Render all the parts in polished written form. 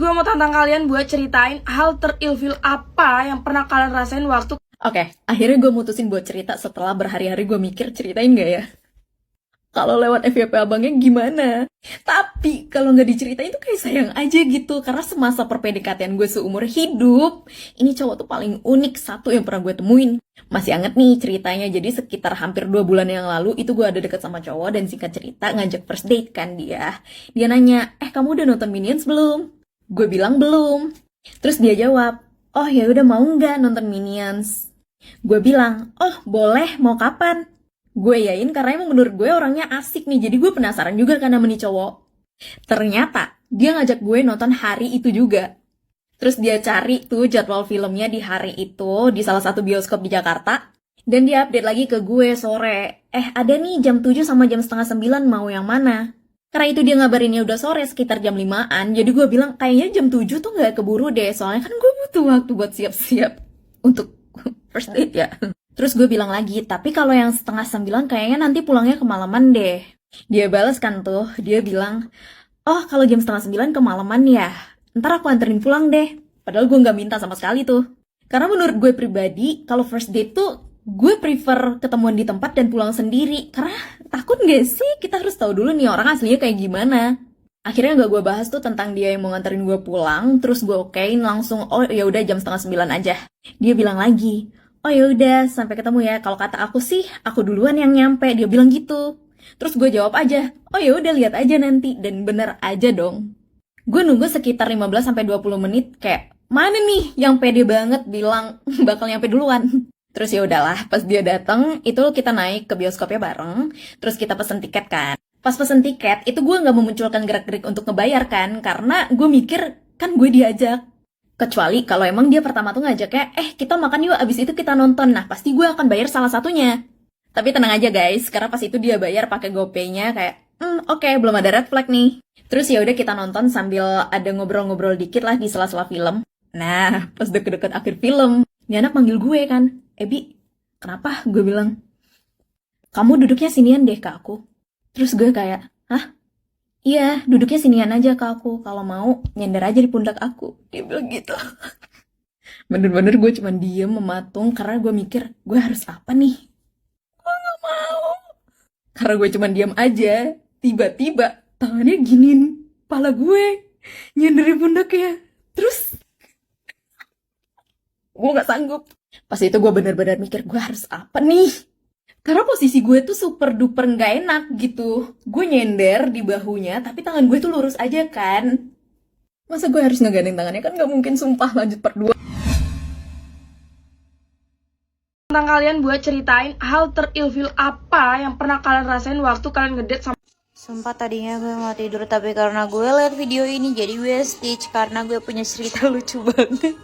gue mau tantang kalian buat ceritain hal terilfil apa yang pernah kalian rasain waktu... Oke, akhirnya gue mutusin buat cerita setelah berhari-hari gue mikir ceritain gak ya? Kalau lewat FYP abangnya gimana? Tapi kalau nggak diceritain tuh kayak sayang aja gitu. Karena semasa perpedekatan gue seumur hidup, ini cowok tuh paling unik satu yang pernah gue temuin. Masih anget nih ceritanya. Jadi sekitar hampir 2 bulan yang lalu itu gue ada deket sama cowok dan singkat cerita ngajak first date kan dia. Dia nanya, kamu udah nonton Minions belum? Gue bilang belum. Terus dia jawab, oh ya udah mau nggak nonton Minions? Gue bilang, oh boleh, mau kapan? Gue yain karena emang menurut gue orangnya asik nih, jadi gue penasaran juga kan sama nih cowok. Ternyata dia ngajak gue nonton hari itu juga. Terus dia cari tuh jadwal filmnya di hari itu di salah satu bioskop di Jakarta. Dan dia update lagi ke gue sore. Ada nih jam 7 sama jam setengah 9, mau yang mana? Karena itu dia ngabarinnya udah sore sekitar jam 5-an. Jadi gue bilang kayaknya jam 7 tuh gak keburu deh. Soalnya kan gue butuh waktu buat siap-siap untuk first date ya. Terus gue bilang lagi, tapi kalau yang setengah 9 kayaknya nanti pulangnya kemalaman deh. Dia balas kan tuh, dia bilang, oh kalau jam setengah 9 kemalaman ya, ntar aku anterin pulang deh. Padahal gue gak minta sama sekali tuh. Karena menurut gue pribadi, kalau first date tuh, gue prefer ketemuan di tempat dan pulang sendiri. Karena takut gak sih, kita harus tahu dulu nih orang aslinya kayak gimana. Akhirnya gak gue bahas tuh tentang dia yang mau nganterin gue pulang, terus gue okein langsung, oh ya udah jam setengah 9 aja. Dia bilang lagi, oh ya udah sampai ketemu ya. Kalau kata aku sih, aku duluan yang nyampe. Dia bilang gitu. Terus gue jawab aja, oh ya udah lihat aja nanti. Dan bener aja dong. Gue nunggu sekitar 15 sampai 20 menit kayak mana nih yang pede banget bilang bakal nyampe duluan. Terus ya udahlah, pas dia datang itu kita naik ke bioskopnya bareng. Terus kita pesen tiket kan. Pas pesen tiket itu gue nggak memunculkan gerak-gerik untuk ngebayar kan, karena gue mikir kan gue diajak. Kecuali kalau emang dia pertama tuh ngajaknya, kita makan yuk, abis itu kita nonton. Nah, pasti gue akan bayar salah satunya. Tapi tenang aja guys, karena pas itu dia bayar pakai GoPay-nya kayak, oke, belum ada red flag nih. Terus ya udah kita nonton sambil ada ngobrol-ngobrol dikit lah di sela-sela film. Nah, pas deket-deket akhir film, ini anak manggil gue kan, Bi, kenapa? Gue bilang, kamu duduknya sinian deh ke aku. Terus gue kayak, hah? Iya, duduknya sinian aja ke aku. Kalau mau, nyender aja di pundak aku. Dia bilang gitu. Bener-bener gue cuma diem mematung karena gue mikir, gue harus apa nih? Gue gak mau. Karena gue cuma diem aja. Tiba-tiba tangannya giniin kepala gue. Nyender di pundaknya. Terus, gue gak sanggup. Pas itu gue bener-bener mikir, gue harus apa nih? Karena posisi gue tuh super duper gak enak gitu. Gue nyender di bahunya, tapi tangan gue tuh lurus aja kan. Masa gue harus ngegandeng tangannya, kan gak mungkin, sumpah. Lanjut part 2. Tantang kalian buat ceritain hal terilfil apa yang pernah kalian rasain waktu kalian ngedate sama... Sumpah tadinya gue mau tidur, tapi karena gue liat video ini jadi gue stitch karena gue punya cerita lucu banget.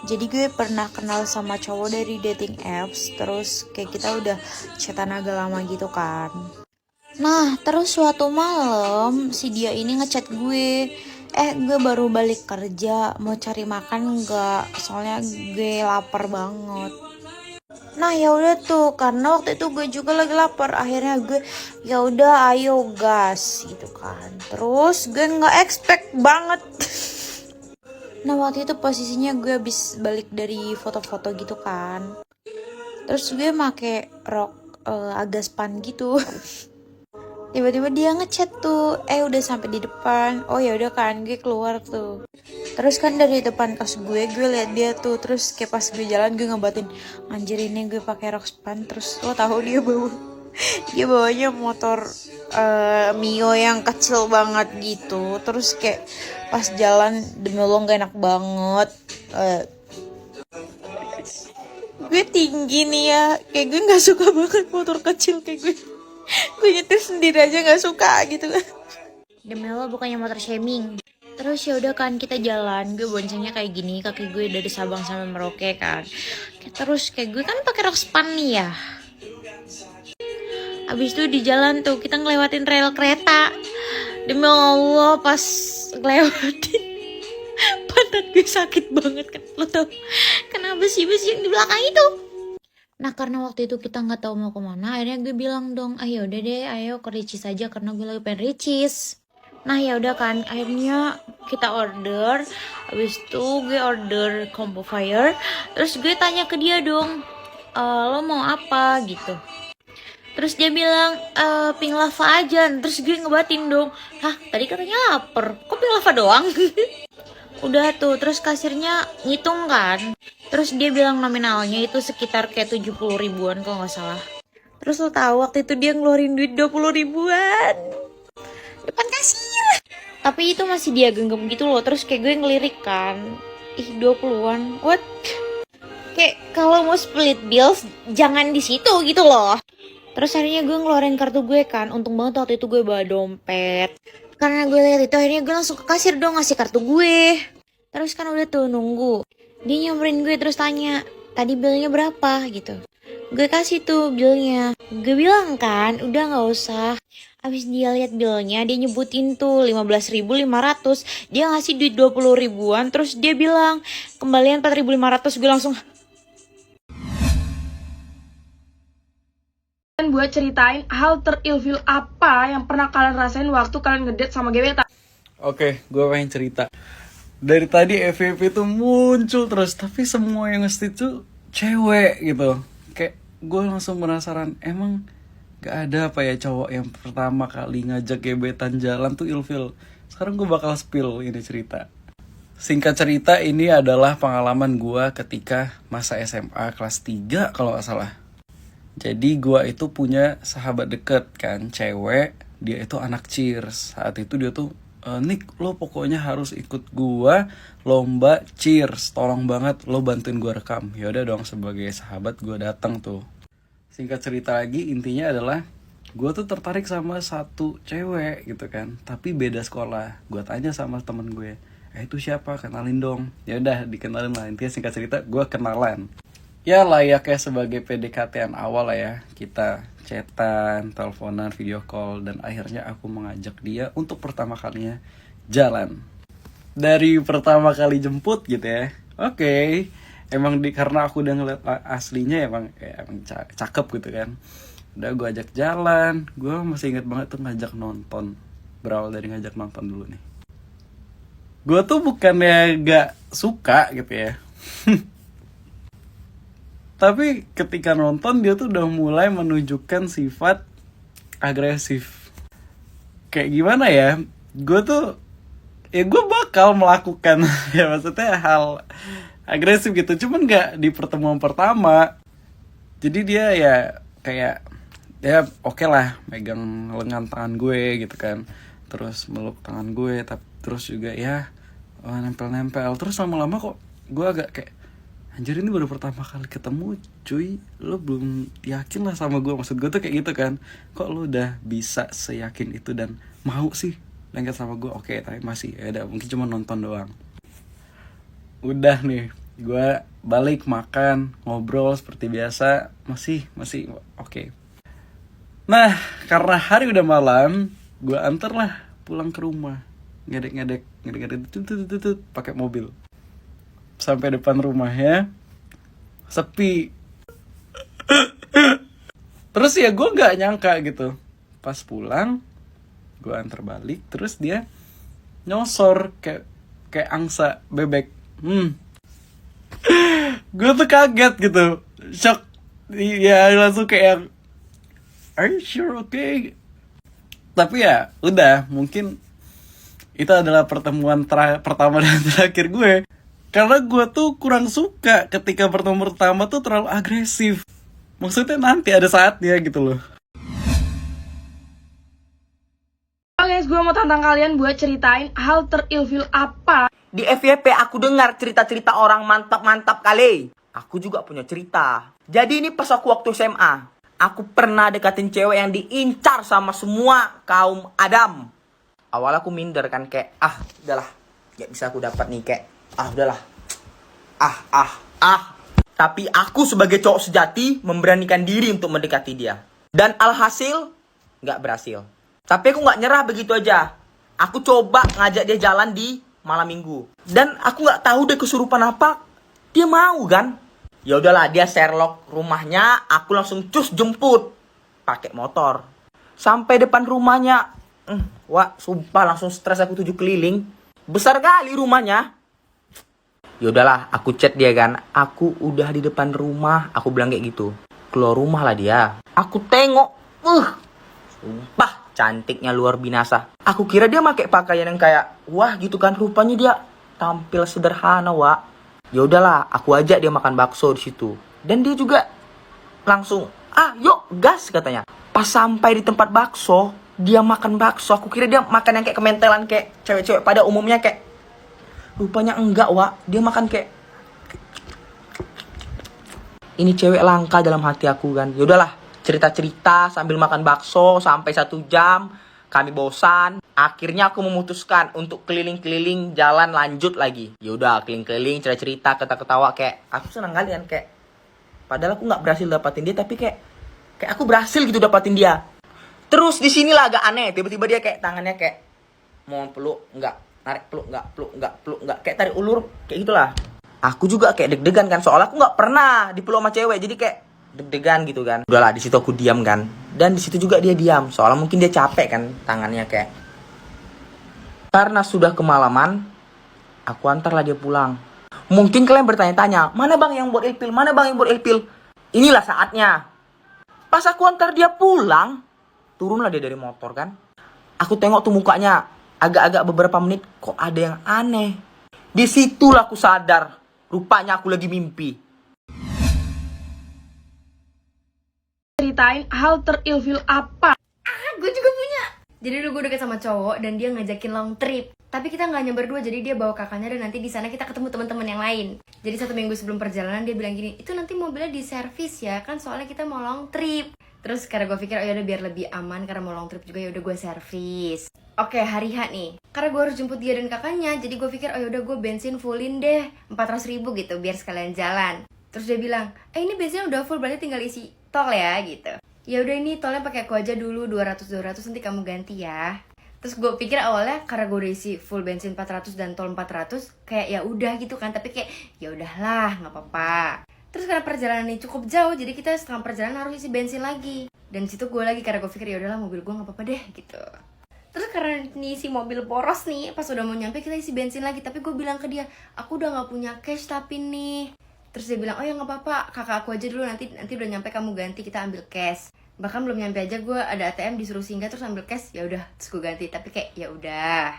Jadi gue pernah kenal sama cowok dari dating apps, terus kayak kita udah chatan agak lama gitu kan. Nah, terus suatu malam si dia ini ngechat gue, gue baru balik kerja, mau cari makan nggak? Soalnya gue lapar banget. Nah ya udah tuh, karena waktu itu gue juga lagi lapar, akhirnya gue ya udah ayo gas gitu kan. Terus gue nggak expect banget. Nah waktu itu posisinya gue habis balik dari foto-foto gitu kan. Terus gue make rok agak span gitu. Tiba-tiba dia ngechat tuh, udah sampai di depan. Oh ya udah kan, gue keluar tuh. Terus kan dari depan kos gue liat dia tuh. Terus kayak pas gue jalan gue ngebatin, anjir ini gue pakai rok span. Terus lo tahu dia bawanya motor Mio yang kecil banget gitu. Terus kayak pas jalan demi lo gak enak banget. Gue tinggi nih ya, kayak gue gak suka banget motor kecil kayak gue. Gue nyetir sendiri aja gak suka gitu kan. Demi lo bukannya motor shaming. Terus ya udah kan kita jalan, gue boncengnya kayak gini, kaki gue dari Sabang sampai Merauke kan. Terus kayak gue kan pakai rok span nih ya. Abis itu di jalan tuh kita ngelewatin rel kereta. Demi Allah pas ngelewatin pantat gue sakit banget kan. Lo tau kenapa sih bus yang di belakang itu? Nah karena waktu itu kita nggak tahu mau kemana, akhirnya gue bilang dong, ayo udah deh, ayo ke Ricis aja karena gue lagi pengen Ricis. Nah ya udah kan, akhirnya kita order. Habis itu gue order combo fire. Terus gue tanya ke dia dong, lo mau apa gitu. Terus dia bilang, pink lava aja. Terus gue ngebatin dong, hah tadi katanya lapar, kok pink lava doang? Udah tuh, terus kasirnya ngitung kan. Terus dia bilang nominalnya itu sekitar kayak 70 ribuan kalau nggak salah. Terus lo tahu waktu itu dia ngeluarin duit 20 ribuan. Depan kasir. Tapi itu masih dia genggam gitu loh. Terus kayak gue ngelirik kan, ih 20-an, what? Kayak kalau mau split bills jangan di situ gitu loh. Terus akhirnya gue ngeluarin kartu gue kan. Untung banget waktu itu gue bawa dompet. Karena gue lihat itu akhirnya gue langsung ke kasir dong ngasih kartu gue. Terus kan udah tuh nunggu. Dia nyamperin gue terus tanya, tadi billnya berapa gitu. Gue kasih tuh billnya. Gue bilang kan udah gak usah. Abis dia lihat billnya dia nyebutin tuh 15.500. Dia ngasih duit 20 ribuan. Terus dia bilang kembalian 4.500. Gue langsung Dan buat ceritain hal terilfil apa yang pernah kalian rasain waktu kalian ngedate sama gebetan. Oke, gue pengen cerita. Dari tadi FVP tuh muncul terus, tapi semua yang nge tuh cewek gitu. Kayak gue langsung penasaran, emang gak ada apa ya cowok yang pertama kali ngajak gebetan jalan tuh ilfil. Sekarang gue bakal spill ini cerita. Singkat cerita, ini adalah pengalaman gue ketika masa SMA kelas 3 kalau gak salah. Jadi gue itu punya sahabat deket kan, cewek. Dia itu anak cheers. Saat itu dia tuh, Nick, lo pokoknya harus ikut gue lomba cheers. Tolong banget lo bantuin gue rekam. Yaudah dong, sebagai sahabat gue datang tuh. Singkat cerita lagi, intinya adalah gue tuh tertarik sama satu cewek gitu kan. Tapi beda sekolah. Gue tanya sama temen gue, itu siapa? Kenalin dong. Yaudah, dikenalin lah. Intinya singkat cerita, gue kenalan. Ya layaknya sebagai PDKT-an awal lah ya. Kita chatan, teleponan, video call. Dan akhirnya aku mengajak dia untuk pertama kalinya jalan. Dari pertama kali jemput gitu ya. Oke. Emang karena aku udah ngeliat aslinya emang cakep gitu kan. Udah gue ajak jalan. Gue masih inget banget tuh ngajak nonton. Berawal dari ngajak nonton dulu nih. Gue tuh bukannya gak suka gitu ya. Tapi ketika nonton dia tuh udah mulai menunjukkan sifat agresif. Kayak gimana ya? Gue tuh, ya gue bakal melakukan ya maksudnya hal agresif gitu. Cuman gak di pertemuan pertama. Jadi dia ya kayak, ya oke lah megang lengan tangan gue gitu kan. Terus meluk tangan gue, terus juga ya nempel-nempel. Terus lama-lama kok gue agak kayak, anjir ini baru pertama kali ketemu cuy, lo belum yakin lah sama gue. Maksud gue tuh kayak gitu kan, kok lo udah bisa seyakin itu dan mau sih lengket sama gue. Oke, tapi masih ada mungkin cuma nonton doang. Udah nih, gue balik makan, ngobrol seperti biasa, masih oke. Nah, karena hari udah malam, gue antar lah pulang ke rumah, ngedek tutut pakai mobil. Sampai depan rumahnya sepi. Terus ya gue nggak nyangka gitu. Pas pulang gue antar balik, terus dia nyosor kayak angsa bebek. Gue tuh kaget gitu, shock. Ya langsung kayak, are you sure okay? Tapi ya udah, mungkin itu adalah pertemuan pertama dan terakhir gue. Karena gue tuh kurang suka ketika pertemuan pertama tuh terlalu agresif. Maksudnya nanti ada saatnya gitu loh. Guys, gue mau tantang kalian buat ceritain hal terilfil apa. Di FYP aku dengar cerita-cerita orang mantap-mantap kali. Aku juga punya cerita. Jadi ini pas aku waktu SMA. Aku pernah deketin cewek yang diincar sama semua kaum Adam. Awal aku minder kan, kayak udahlah, gak bisa aku dapat nih, kayak udahlah. Tapi aku sebagai cowok sejati memberanikan diri untuk mendekati dia. Dan alhasil gak berhasil. Tapi aku gak nyerah begitu aja. Aku coba ngajak dia jalan di malam minggu. Dan aku gak tahu deh kesurupan apa. Dia mau kan. Ya udahlah, dia Sherlock rumahnya, aku langsung cus jemput pakai motor. Sampai depan rumahnya, Wah, sumpah langsung stres aku 7 keliling. Besar kali rumahnya. Yaudahlah, aku chat dia kan. Aku udah di depan rumah, aku bilang kayak gitu. Keluar rumah lah dia. Aku tengok, sumpah cantiknya luar binasa. Aku kira dia pakai pakaian yang kayak wah gitu kan. Rupanya dia tampil sederhana, Wak. Ya udahlah, aku ajak dia makan bakso di situ. Dan dia juga langsung, yuk gas katanya. Pas sampai di tempat bakso, dia makan bakso. Aku kira dia makan yang kayak kementelan kayak cewek-cewek pada umumnya kayak. Rupanya enggak, Wak. Dia makan kayak. Ini cewek langka dalam hati aku kan. Ya udahlah, cerita-cerita sambil makan bakso sampai 1 jam. Kami bosan. Akhirnya aku memutuskan untuk keliling-keliling jalan lanjut lagi. Ya udah, keliling-keliling, cerita-cerita, ketawa-ketawa kayak aku senang kali kan kayak. Padahal aku nggak berhasil dapatin dia, tapi kayak aku berhasil gitu dapatin dia. Terus di sinilah agak aneh. Tiba-tiba dia kayak tangannya kayak mau peluk, enggak. Narik peluk, enggak, peluk, enggak, peluk, enggak. Kayak tarik ulur, kayak gitulah. Aku juga kayak deg-degan kan, soalnya aku nggak pernah dipeluk sama cewek, jadi kayak deg-degan gitu kan. Udahlah, di situ aku diam kan. Dan di situ juga dia diam, soalnya mungkin dia capek kan tangannya kayak. Karena sudah kemalaman, aku antarlah dia pulang. Mungkin kalian bertanya-tanya, mana bang yang buat ilpil? Mana bang yang buat ilpil? Inilah saatnya. Pas aku antar dia pulang, turunlah dia dari motor kan. Aku tengok tuh mukanya, agak-agak beberapa menit kok ada yang aneh. Disitulah aku sadar, rupanya aku lagi mimpi. Ceritain hal terilfil apa Gue juga punya. Jadi dulu gue deket sama cowok dan dia ngajakin long trip. Tapi kita nggak nyamber dua, jadi dia bawa kakaknya dan nanti di sana kita ketemu teman-teman yang lain. Jadi 1 minggu sebelum perjalanan dia bilang gini, itu nanti mobilnya diservis ya kan, soalnya kita mau long trip. Terus karena gue pikir, oh yaudah biar lebih aman karena mau long trip juga, yaudah gue servis. Oke, hari H nih. Karena gue harus jemput dia dan kakaknya, jadi gue pikir, oh yaudah gue bensin fullin deh 400.000 gitu biar sekalian jalan. Terus dia bilang, ini bensinnya udah full, berarti tinggal isi tol ya gitu. Ya udah, ini tolnya pakai aku aja dulu 200 nanti kamu ganti ya. Terus gue pikir awalnya karena gue udah isi full bensin 400 dan tol 400 kayak ya udah gitu kan, tapi kayak ya udahlah nggak apa-apa. Terus karena perjalanan ini cukup jauh, jadi kita setengah perjalanan harus isi bensin lagi. Dan situ gue lagi karena gue pikir ya udahlah mobil gue nggak apa-apa deh gitu. Terus karena ini isi mobil poros nih, pas udah mau nyampe kita isi bensin lagi, tapi gue bilang ke dia, aku udah nggak punya cash tapi nih. Terus dia bilang, oh ya nggak apa-apa, kakak aku aja dulu, nanti udah nyampe kamu ganti, kita ambil cash. Bahkan belum nyampe aja gue ada ATM disuruh singgah terus ambil cash, ya udah terus gue ganti. Tapi kayak ya udah.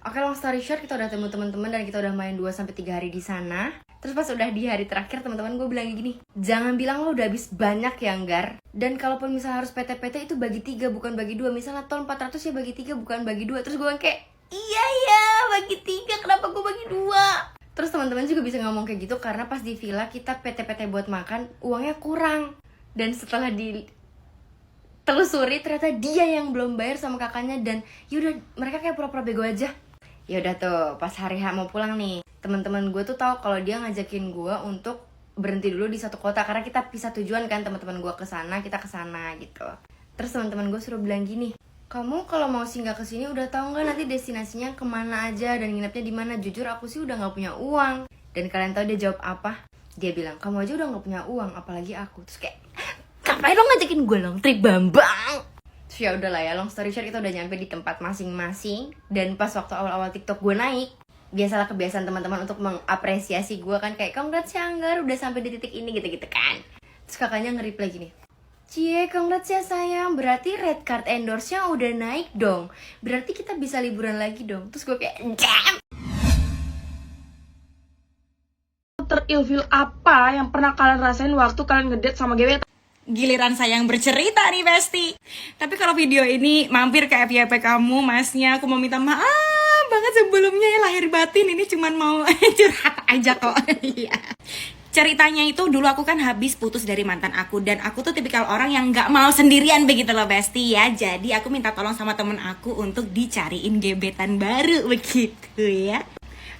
Oke, long story short, kita udah ketemu teman-teman dan kita udah main 2-3 hari di sana. Terus pas udah di hari terakhir, teman-teman gue bilang gini, jangan bilang lo udah habis banyak ya Nggar. Dan kalaupun misalnya harus PT-PT itu bagi 3 bukan bagi 2. Misalnya tol 400 ya bagi 3 bukan bagi 2. Terus gue kayak iya bagi 3, kenapa gue bagi 2? Terus teman-teman juga bisa ngomong kayak gitu karena pas di villa kita PT-PT buat makan uangnya kurang. Dan setelah ditelusuri ternyata dia yang belum bayar sama kakaknya, dan yaudah mereka kayak pura-pura bego aja. Yaudah tuh pas hari H mau pulang nih, teman-teman gue tuh tahu kalau dia ngajakin gue untuk berhenti dulu di satu kota karena kita pisah tujuan kan, teman-teman gue ke sana, kita ke sana gitu. Terus teman-teman gue suruh bilang gini, kamu kalau mau singgah ke sini udah tahu nggak nanti destinasinya kemana aja dan nginepnya di mana? Jujur aku sih udah nggak punya uang. Dan kalian tahu dia jawab apa? Dia bilang, kamu aja udah nggak punya uang, apalagi aku. Terus kayak, ngapain lo ngajakin gue long trip Bambang? Terus ya udahlah ya, long story short kita udah nyampe di tempat masing-masing. Dan pas waktu awal-awal TikTok gue naik, biasalah kebiasaan teman-teman untuk mengapresiasi gue kan, kayak congrats ya Nggar udah sampai di titik ini gitu-gitu kan. Terus kakaknya nge-reply gini, cie congrats ya sayang, berarti red card endorse-nya udah naik dong, berarti kita bisa liburan lagi dong. Terus gue kayak jam. terilfil apa yang pernah kalian rasain waktu kalian ngedate sama gebetan? Giliran saya yang bercerita nih Besti. Tapi kalau video ini mampir ke FYP kamu masnya, aku mau minta maaf banget sebelumnya ya, lahir batin ini cuman mau curhat aja kok. Iya. Ceritanya itu dulu aku kan habis putus dari mantan aku, dan aku tuh tipikal orang yang nggak mau sendirian begitu loh Besti ya. Jadi aku minta tolong sama temen aku untuk dicariin gebetan baru begitu ya.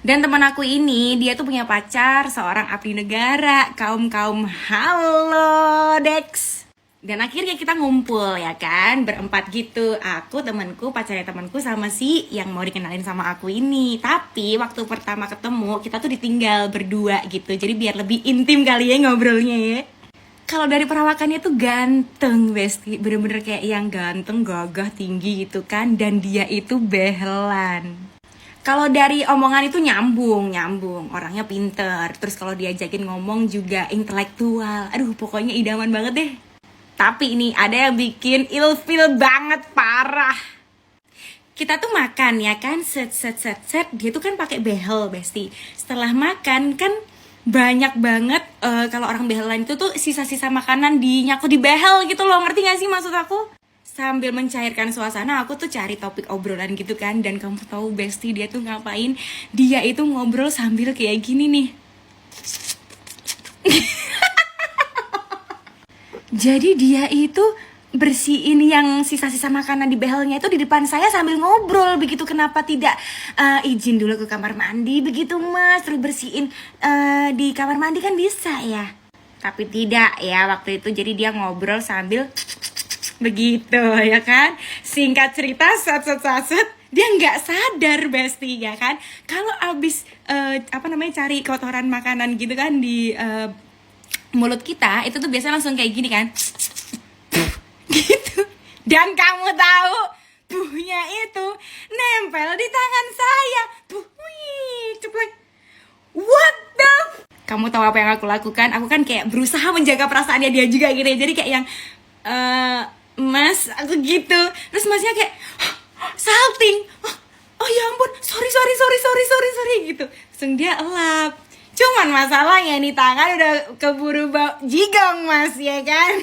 Dan teman aku ini, dia tuh punya pacar, seorang abdi negara, kaum halo Dex. Dan akhirnya kita ngumpul ya kan, berempat gitu. Aku, temanku, pacarnya temanku, sama si yang mau dikenalin sama aku ini. Tapi waktu pertama ketemu, kita tuh ditinggal berdua gitu. Jadi biar lebih intim kali ya ngobrolnya ya. Kalau dari perawakannya tuh ganteng, Besti. Bener-bener kayak yang ganteng, gagah, tinggi gitu kan. Dan dia itu behelan. Kalau dari omongan itu nyambung. Orangnya pinter. Terus kalau diajakin ngomong juga intelektual. Aduh, pokoknya idaman banget deh. Tapi ini ada yang bikin ilfil banget, parah. Kita tuh makan ya kan, set. Dia tuh kan pakai behel, Besti. Setelah makan kan banyak banget kalau orang behelan itu tuh sisa-sisa makanan nyangkut di behel gitu loh. Ngerti gak sih maksud aku? Sambil mencairkan suasana, aku tuh cari topik obrolan gitu kan. Dan kamu tahu, Besti, dia tuh ngapain? Dia itu ngobrol sambil kayak gini nih. Jadi dia itu bersihin yang sisa-sisa makanan di behelnya itu di depan saya sambil ngobrol begitu. Kenapa tidak izin dulu ke kamar mandi begitu, Mas? Terus bersihin di kamar mandi kan bisa ya. Tapi tidak ya waktu itu. Jadi dia ngobrol sambil begitu ya kan. Singkat cerita, set dia nggak sadar, Besti, ya kan. Kalau abis cari kotoran makanan gitu kan di mulut kita, itu tuh biasanya langsung kayak gini kan. Gitu. Dan kamu tahu, buhnya itu nempel di tangan saya. Ceplek. What the? Kamu tahu apa yang aku lakukan? Aku kan kayak berusaha menjaga perasaannya dia juga gitu ya. Jadi kayak yang Mas, aku gitu. Terus masnya kayak salting. Oh ya ampun, sorry gitu. Langsung dia elap. Cuman masalahnya nih tangan udah keburu bau jigong, Mas, ya kan?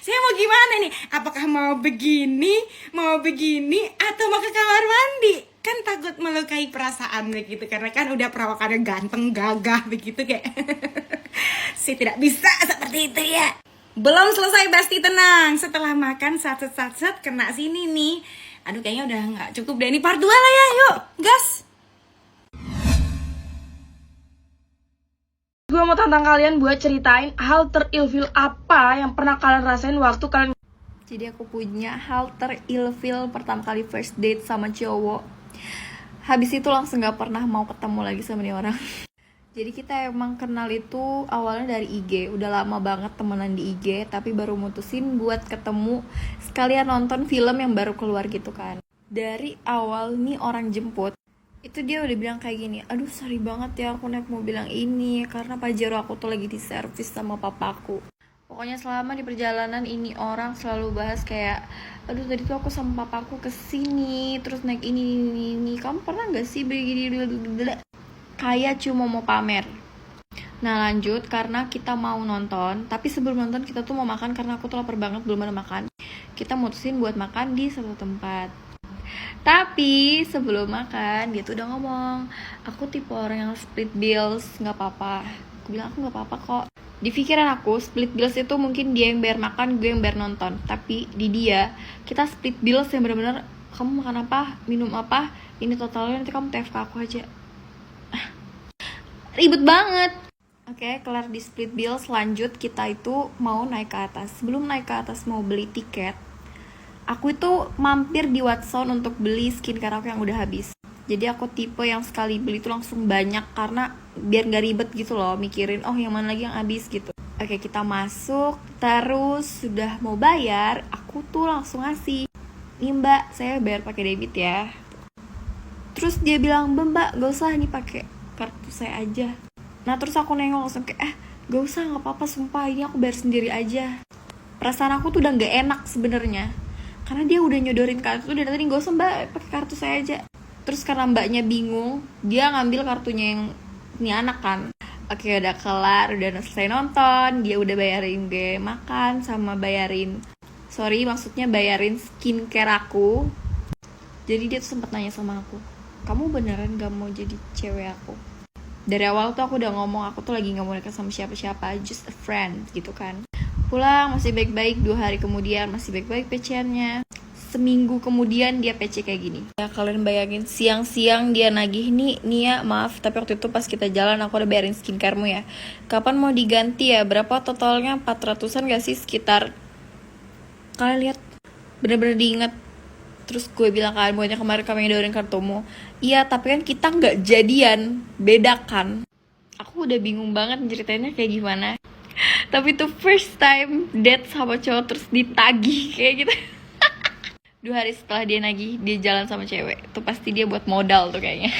Saya mau gimana nih? Apakah mau begini, atau mau ke kamar mandi? Kan takut melukai perasaan begitu, karena kan udah perawakannya ganteng, gagah begitu kayak. Saya tidak bisa seperti itu ya. Belum selesai, Besti, tenang. Setelah makan sat kena sini nih. Aduh, kayaknya udah nggak cukup deh. Ini part 2 lah ya, yuk gas. Gue mau tantang kalian buat ceritain hal terilfil apa yang pernah kalian rasain waktu kalian. Jadi aku punya hal terilfil pertama kali first date sama cowok. Habis itu langsung gak pernah mau ketemu lagi sama nih orang. Jadi kita emang kenal itu awalnya dari IG. Udah lama banget temenan di IG, tapi baru mutusin buat ketemu sekalian nonton film yang baru keluar gitu kan. Dari awal nih orang jemput, itu dia udah bilang kayak gini, aduh sorry banget ya aku naik mobil yang ini karena Pajero aku tuh lagi di servis sama papaku. Pokoknya selama di perjalanan ini orang selalu bahas kayak, aduh tadi tuh aku sama papaku kesini terus naik ini. Kamu pernah gak sih begini, kayak cuma mau pamer. Nah lanjut, karena kita mau nonton, tapi sebelum nonton kita tuh mau makan karena aku tuh lapar banget belum ada makan. Kita mutusin buat makan di satu tempat. Tapi sebelum makan dia tuh udah ngomong, aku tipe orang yang split bills, gak apa-apa. Aku bilang aku gak apa-apa kok. Di pikiran aku split bills itu mungkin dia yang bayar makan, gue yang bayar nonton. Tapi di dia kita split bills yang benar-benar kamu makan apa, minum apa, ini totalnya nanti kamu TFK aku aja. Ribet banget. Oke, kelar di split bills, lanjut kita itu mau naik ke atas. Sebelum naik ke atas mau beli tiket, aku itu mampir di Watson untuk beli skincare aku yang udah habis. Jadi aku tipe yang sekali beli itu langsung banyak karena biar gak ribet gitu loh mikirin oh yang mana lagi yang habis gitu. Oke, kita masuk, terus sudah mau bayar, aku tuh langsung ngasih, nih mbak saya bayar pakai debit ya. Terus dia bilang, mbak gak usah nih pakai kartu saya aja. Nah terus aku nengok langsung kayak gak usah, gak apa-apa sumpah ini aku bayar sendiri aja. Perasaan aku tuh udah gak enak sebenarnya karena dia udah nyodorin kartu dari tadi, gak usah mbak pakai kartu saya aja. Terus karena mbaknya bingung, dia ngambil kartunya yang ini anak kan. Oke, udah kelar, udah selesai nonton, dia udah bayarin gue makan sama bayarin skincare aku. Jadi dia tuh sempat nanya sama aku, kamu beneran gak mau jadi cewek aku? Dari awal tuh aku udah ngomong aku tuh lagi gak mau dekat sama siapa-siapa, just a friend gitu kan. Pulang masih baik-baik, 2 hari kemudian masih baik-baik PC-nya. Seminggu kemudian dia PC kayak gini. Ya kalian bayangin, siang-siang dia nagih nih ya maaf tapi waktu itu pas kita jalan aku udah bayarin skincaremu ya. Kapan mau diganti ya? Berapa totalnya? 400-an gak sih sekitar? Kalian lihat, bener-bener diinget. Terus gue bilang kan, bukannya kemarin kamu yang nyodorin kartumu. Iya tapi kan kita gak jadian, beda kan. Aku udah bingung banget ceritainnya kayak gimana. Tapi tuh first time date sama cowok terus ditagih kayak gitu. 2 hari setelah dia nagih, dia jalan sama cewek. Tuh pasti dia buat modal tuh kayaknya.